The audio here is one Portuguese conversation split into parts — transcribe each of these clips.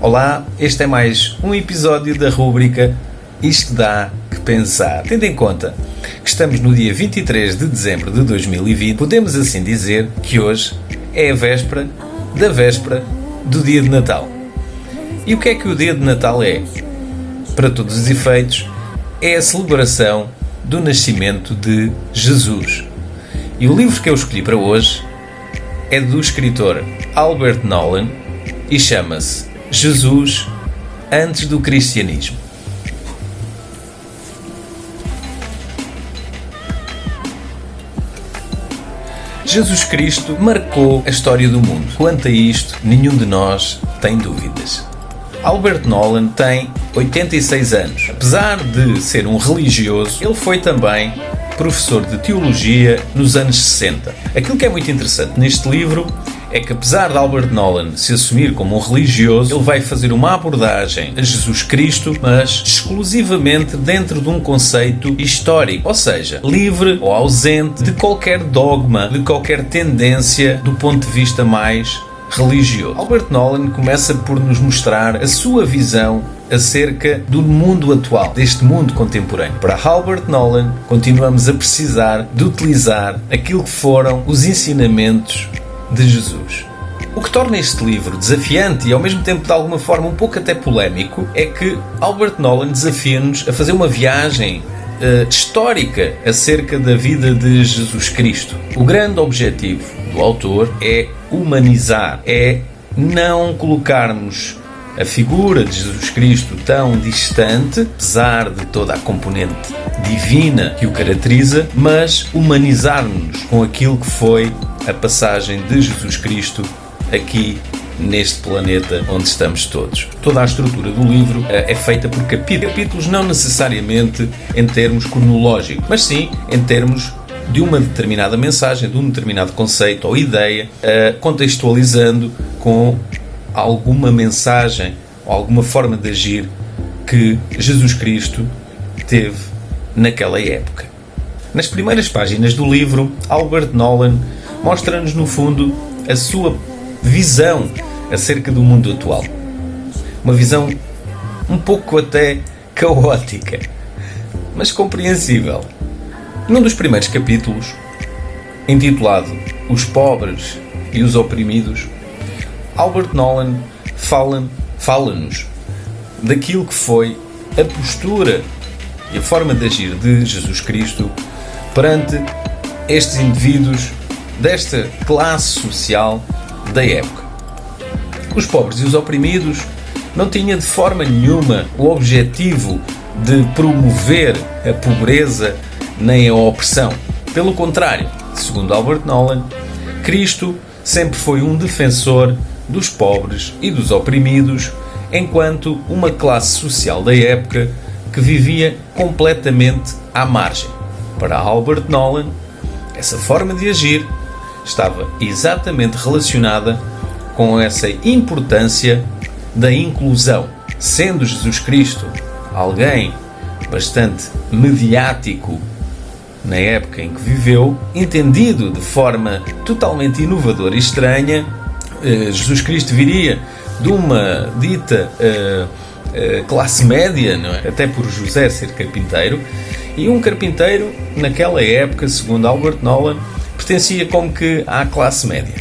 Olá, este é mais um episódio da rúbrica Isto Dá Que Pensar. Tendo em conta que estamos no dia 23 de dezembro de 2020, podemos assim dizer que hoje é a véspera da véspera do dia de Natal. E o que é que o dia de Natal é? Para todos os efeitos, é a celebração do nascimento de Jesus. E o livro que eu escolhi para hoje é do escritor Albert Nolan e chama-se Jesus antes do cristianismo. Jesus Cristo marcou a história do mundo. Quanto a isto, nenhum de nós tem dúvidas. Albert Nolan tem 86 anos. Apesar de ser um religioso, ele foi também professor de teologia nos anos 60. Aquilo que é muito interessante neste livro é que, apesar de Albert Nolan se assumir como um religioso, ele vai fazer uma abordagem a Jesus Cristo, mas exclusivamente dentro de um conceito histórico, ou seja, livre ou ausente de qualquer dogma, de qualquer tendência do ponto de vista mais religioso. Albert Nolan começa por nos mostrar a sua visão acerca do mundo atual, deste mundo contemporâneo. Para Albert Nolan, continuamos a precisar de utilizar aquilo que foram os ensinamentos de Jesus. O que torna este livro desafiante e ao mesmo tempo de alguma forma um pouco até polémico é que Albert Nolan desafia-nos a fazer uma viagem histórica acerca da vida de Jesus Cristo. O grande objetivo do autor é humanizar, é não colocarmos a figura de Jesus Cristo tão distante, apesar de toda a componente divina que o caracteriza, mas humanizar-nos com aquilo que foi a passagem de Jesus Cristo aqui neste planeta onde estamos todos. Toda a estrutura do livro é feita por capítulos, não necessariamente em termos cronológicos, mas sim em termos de uma determinada mensagem, de um determinado conceito ou ideia, contextualizando com alguma mensagem ou alguma forma de agir que Jesus Cristo teve naquela época. Nas primeiras páginas do livro, Albert Nolan mostra-nos, no fundo, a sua visão acerca do mundo atual. Uma visão um pouco até caótica, mas compreensível. Num dos primeiros capítulos, intitulado Os Pobres e os Oprimidos, Albert Nolan fala-nos daquilo que foi a postura e a forma de agir de Jesus Cristo perante estes indivíduos desta classe social da época. Os pobres e os oprimidos não tinham de forma nenhuma o objetivo de promover a pobreza nem a opressão. Pelo contrário, segundo Albert Nolan, Cristo sempre foi um defensor dos pobres e dos oprimidos, enquanto uma classe social da época que vivia completamente à margem. Para Albert Nolan, essa forma de agir estava exatamente relacionada com essa importância da inclusão. Sendo Jesus Cristo alguém bastante mediático na época em que viveu, entendido de forma totalmente inovadora e estranha, Jesus Cristo viria de uma dita classe média, não é? Até por José ser carpinteiro, e um carpinteiro naquela época, segundo Albert Nolan, pertencia como que à classe média.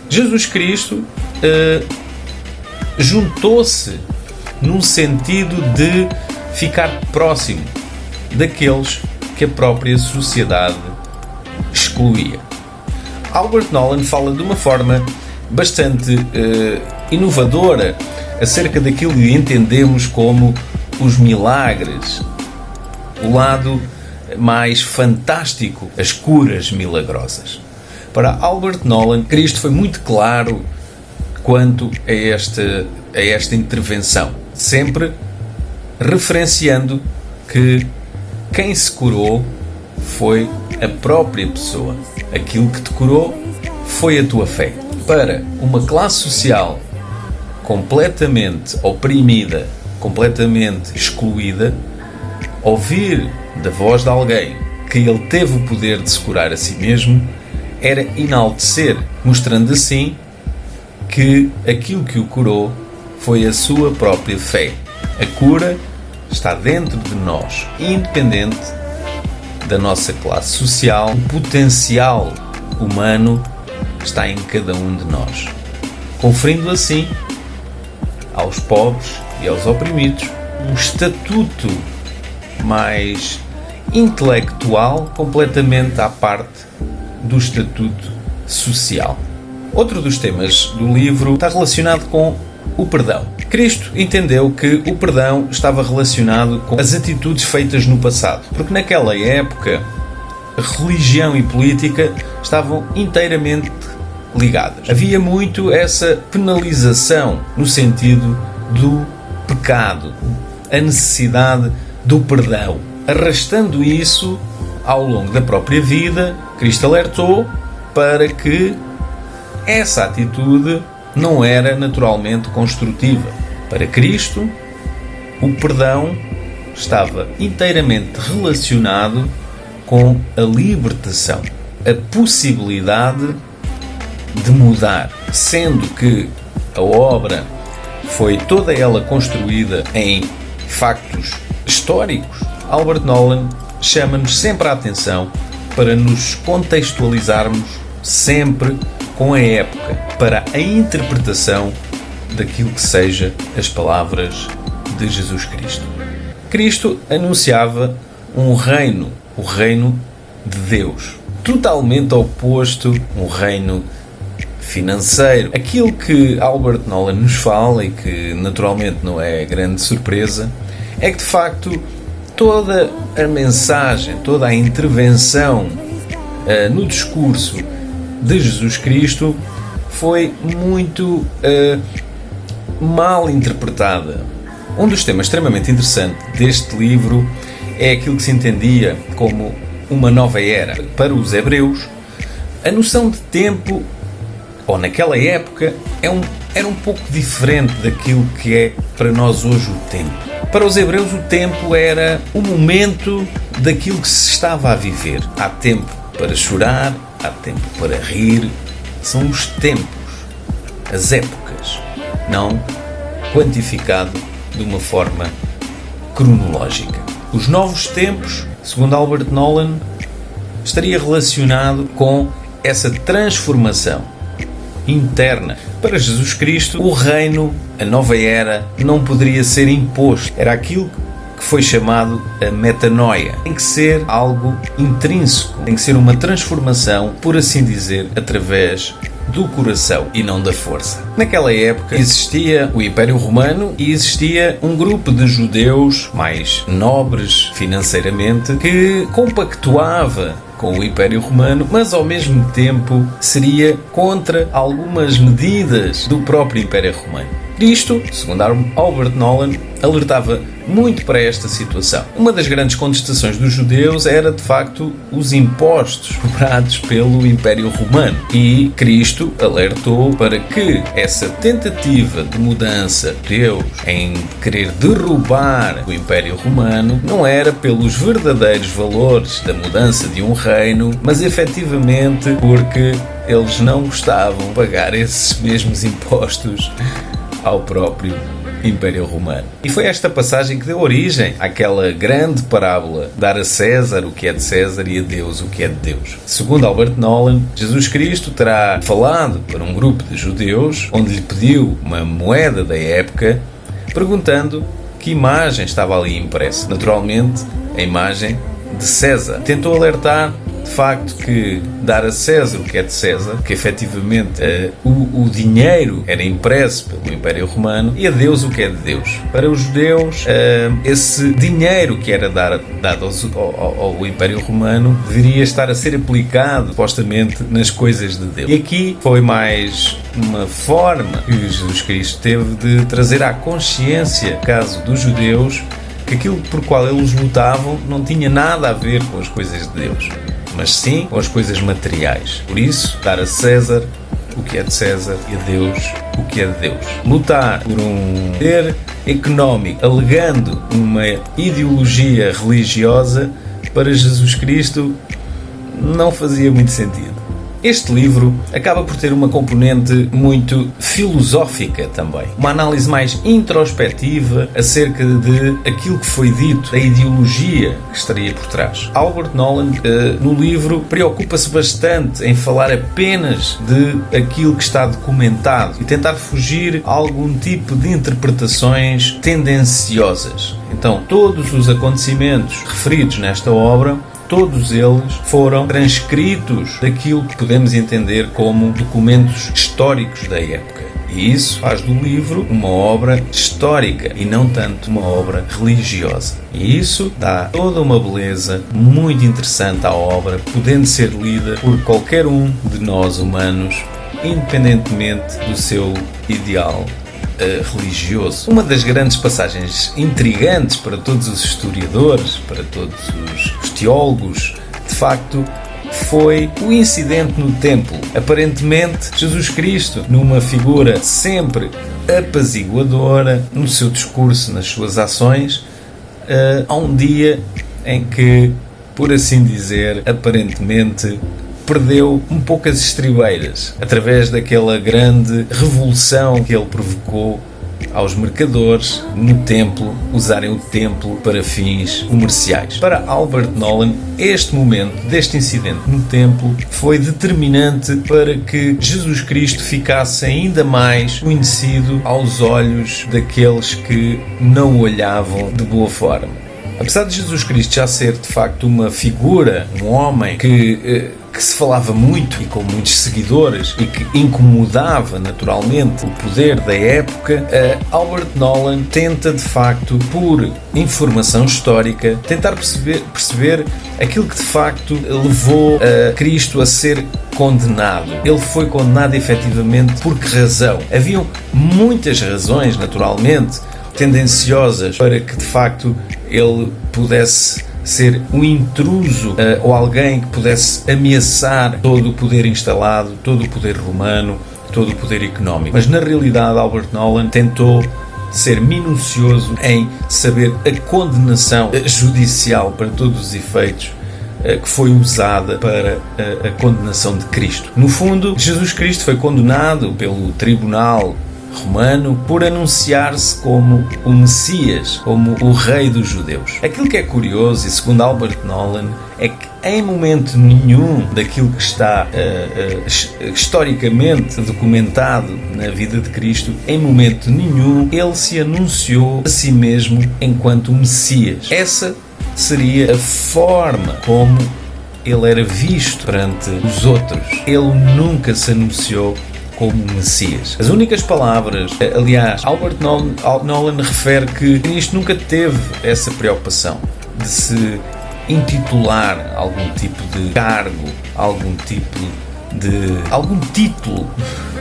Jesus Cristo juntou-se num sentido de ficar próximo daqueles que a própria sociedade excluía. Albert Nolan fala de uma forma bastante inovadora acerca daquilo que entendemos como os milagres, o lado mais fantástico, as curas milagrosas. Para Albert Nolan, Cristo foi muito claro quanto a esta intervenção. Sempre referenciando que quem se curou foi a própria pessoa. Aquilo que te curou foi a tua fé. Para uma classe social completamente oprimida, completamente excluída, ouvir da voz de alguém que ele teve o poder de se curar a si mesmo era enaltecer, mostrando assim que aquilo que o curou foi a sua própria fé. A cura está dentro de nós, independente da nossa classe social. O potencial humano está em cada um de nós, conferindo assim aos pobres e aos oprimidos um estatuto mais intelectual, completamente à parte do estatuto social. Outro dos temas do livro está relacionado com o perdão. Cristo entendeu que o perdão estava relacionado com as atitudes feitas no passado, porque naquela época a religião e política estavam inteiramente ligadas. Havia muito essa penalização no sentido do pecado, a necessidade do perdão. Arrastando isso ao longo da própria vida, Cristo alertou para que essa atitude não era naturalmente construtiva. Para Cristo, o perdão estava inteiramente relacionado com a libertação, a possibilidade de mudar, sendo que a obra foi toda ela construída em factos históricos. Albert Nolan chama-nos sempre a atenção para nos contextualizarmos sempre com a época, para a interpretação daquilo que seja as palavras de Jesus Cristo. Cristo anunciava um reino, o reino de Deus, totalmente oposto a um reino financeiro. Aquilo que Albert Nolan nos fala, e que naturalmente não é grande surpresa, é que de facto toda a mensagem, toda a intervenção no discurso de Jesus Cristo foi muito mal interpretada. Um dos temas extremamente interessante deste livro é aquilo que se entendia como uma nova era. Para os hebreus, a noção de tempo, ou naquela época, era um pouco diferente daquilo que é para nós hoje o tempo. Para os hebreus, o tempo era o momento daquilo que se estava a viver. Há tempo para chorar, há tempo para rir. São os tempos, as épocas, não quantificado de uma forma cronológica. Os novos tempos, segundo Albert Nolan, estaria relacionado com essa transformação interna. Para Jesus Cristo, o reino, a nova era, não poderia ser imposto. Era aquilo que foi chamado a metanoia. Tem que ser algo intrínseco, tem que ser uma transformação, por assim dizer, através do coração e não da força. Naquela época existia o Império Romano e existia um grupo de judeus mais nobres financeiramente que compactuava com o Império Romano, mas ao mesmo tempo seria contra algumas medidas do próprio Império Romano. Cristo, segundo Albert Nolan, alertava muito para esta situação. Uma das grandes contestações dos judeus era, de facto, os impostos cobrados pelo Império Romano. E Cristo alertou para que essa tentativa de mudança de Deus em querer derrubar o Império Romano não era pelos verdadeiros valores da mudança de um reino, mas efetivamente porque eles não gostavam de pagar esses mesmos impostos ao próprio Império Romano. E foi esta passagem que deu origem àquela grande parábola: dar a César o que é de César e a Deus o que é de Deus. Segundo Albert Nolan, Jesus Cristo terá falado para um grupo de judeus, onde lhe pediu uma moeda da época, perguntando que imagem estava ali impressa. Naturalmente, a imagem de César. Tentou alertar de facto que dar a César o que é de César, que efetivamente o dinheiro era impresso pelo Império Romano, e a Deus o que é de Deus. Para os judeus, esse dinheiro que era dado ao Império Romano deveria estar a ser aplicado supostamente nas coisas de Deus. E aqui foi mais uma forma que Jesus Cristo teve de trazer à consciência, no caso dos judeus, que aquilo por qual eles lutavam não tinha nada a ver com as coisas de Deus, mas sim com as coisas materiais. Por isso, dar a César o que é de César e a Deus o que é de Deus. Lutar por um poder económico, alegando uma ideologia religiosa, para Jesus Cristo não fazia muito sentido. Este livro acaba por ter uma componente muito filosófica também. Uma análise mais introspectiva acerca de aquilo que foi dito, da ideologia que estaria por trás. Albert Nolan, no livro, preocupa-se bastante em falar apenas de aquilo que está documentado e tentar fugir a algum tipo de interpretações tendenciosas. Então, todos os acontecimentos referidos nesta obra, todos eles foram transcritos daquilo que podemos entender como documentos históricos da época. E isso faz do livro uma obra histórica e não tanto uma obra religiosa. E isso dá toda uma beleza muito interessante à obra, podendo ser lida por qualquer um de nós humanos, independentemente do seu ideal religioso. Uma das grandes passagens intrigantes para todos os historiadores, para todos os teólogos, de facto, foi o incidente no templo. Aparentemente, Jesus Cristo, numa figura sempre apaziguadora, no seu discurso, nas suas ações, há um dia em que, por assim dizer, aparentemente perdeu um pouco as estribeiras, através daquela grande revolução que ele provocou aos mercadores no templo usarem o templo para fins comerciais. Para Albert Nolan, este momento deste incidente no templo foi determinante para que Jesus Cristo ficasse ainda mais conhecido aos olhos daqueles que não o olhavam de boa forma. Apesar de Jesus Cristo já ser de facto uma figura, um homem que se falava muito e com muitos seguidores e que incomodava naturalmente o poder da época, Albert Nolan tenta de facto, por informação histórica, tentar perceber aquilo que de facto levou Cristo a ser condenado. Ele foi condenado efetivamente por que razão? Haviam muitas razões, naturalmente, tendenciosas para que de facto ele pudesse ser um intruso ou alguém que pudesse ameaçar todo o poder instalado, todo o poder romano, todo o poder económico. Mas na realidade Albert Nolan tentou ser minucioso em saber a condenação judicial para todos os efeitos que foi usada para a condenação de Cristo. No fundo, Jesus Cristo foi condenado pelo tribunal romano por anunciar-se como o Messias, como o Rei dos Judeus. Aquilo que é curioso, e segundo Albert Nolan, é que em momento nenhum daquilo que está historicamente documentado na vida de Cristo, em momento nenhum ele se anunciou a si mesmo enquanto Messias. Essa seria a forma como ele era visto perante os outros. Ele nunca se anunciou como Messias. As únicas palavras, aliás, Albert Nolan refere que Cristo nunca teve essa preocupação de se intitular algum tipo de cargo, algum título,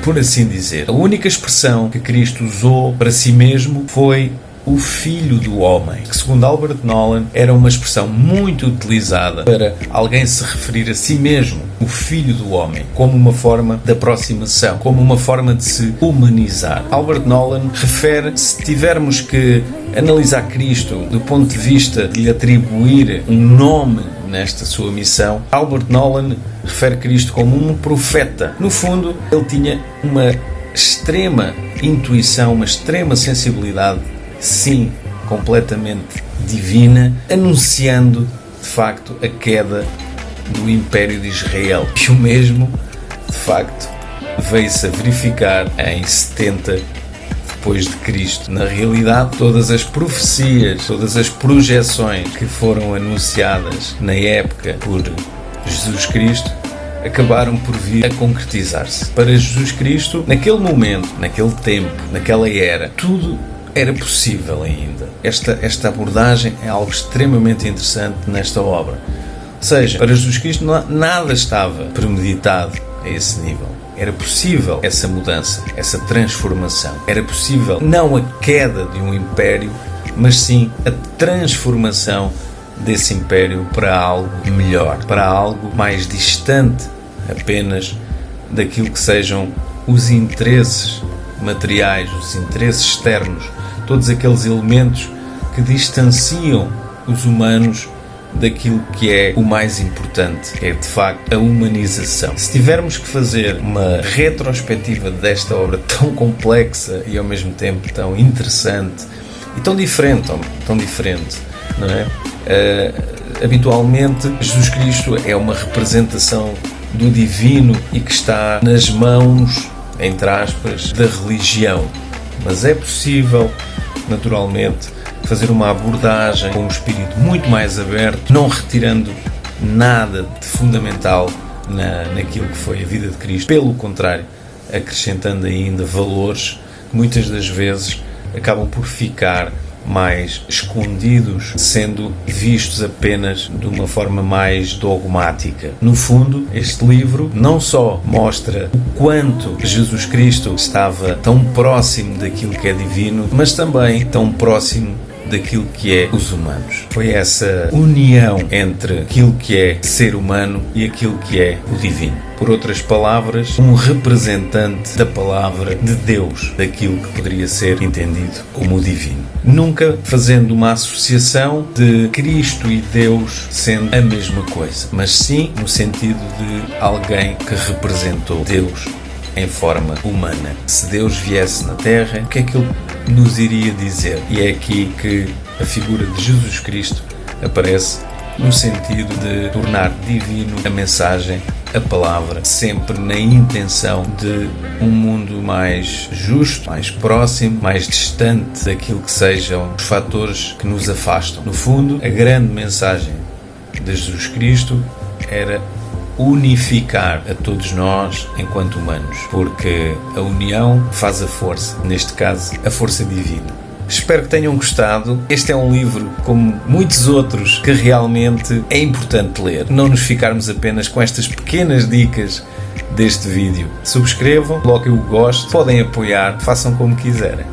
por assim dizer. A única expressão que Cristo usou para si mesmo foi o Filho do Homem, que segundo Albert Nolan era uma expressão muito utilizada para alguém se referir a si mesmo, o Filho do Homem, como uma forma de aproximação, como uma forma de se humanizar. Albert Nolan refere, se tivermos que analisar Cristo do ponto de vista de lhe atribuir um nome nesta sua missão, Albert Nolan refere Cristo como um profeta. No fundo, ele tinha uma extrema intuição, uma extrema sensibilidade, sim, completamente divina, anunciando de facto a queda do Império de Israel. E o mesmo, de facto, veio-se a verificar em 70 depois de Cristo. Na realidade, todas as profecias, todas as projeções que foram anunciadas na época por Jesus Cristo acabaram por vir a concretizar-se. Para Jesus Cristo, naquele momento, naquele tempo, naquela era, tudo era possível ainda. Esta abordagem é algo extremamente interessante nesta obra. Ou seja, para Jesus Cristo nada estava premeditado a esse nível. Era possível essa mudança, essa transformação. Era possível não a queda de um império, mas sim a transformação desse império para algo melhor, para algo mais distante apenas daquilo que sejam os interesses materiais, os interesses externos, todos aqueles elementos que distanciam os humanos daquilo que é o mais importante, que é de facto a humanização. Se tivermos que fazer uma retrospectiva desta obra tão complexa e ao mesmo tempo tão interessante e tão diferente, não é? Habitualmente Jesus Cristo é uma representação do divino e que está nas mãos, entre aspas, da religião. Mas é possível, naturalmente, fazer uma abordagem com um espírito muito mais aberto, não retirando nada de fundamental naquilo que foi a vida de Cristo. Pelo contrário, acrescentando ainda valores que muitas das vezes acabam por ficar mais escondidos, sendo vistos apenas de uma forma mais dogmática. No fundo, este livro não só mostra o quanto Jesus Cristo estava tão próximo daquilo que é divino, mas também tão próximo daquilo que é os humanos. Foi essa união entre aquilo que é ser humano e aquilo que é o divino. Por outras palavras, um representante da palavra de Deus, daquilo que poderia ser entendido como o divino. Nunca fazendo uma associação de Cristo e Deus sendo a mesma coisa, mas sim no sentido de alguém que representou Deus em forma humana. Se Deus viesse na Terra, o que é que Ele nos iria dizer? E é aqui que a figura de Jesus Cristo aparece no sentido de tornar divino a mensagem, a palavra, sempre na intenção de um mundo mais justo, mais próximo, mais distante daquilo que sejam os fatores que nos afastam. No fundo, a grande mensagem de Jesus Cristo era unificar a todos nós enquanto humanos, porque a união faz a força, neste caso, a força divina. Espero que tenham gostado. Este é um livro, como muitos outros, que realmente é importante ler. Não nos ficarmos apenas com estas pequenas dicas deste vídeo. Subscrevam, coloquem o gosto, podem apoiar, façam como quiserem.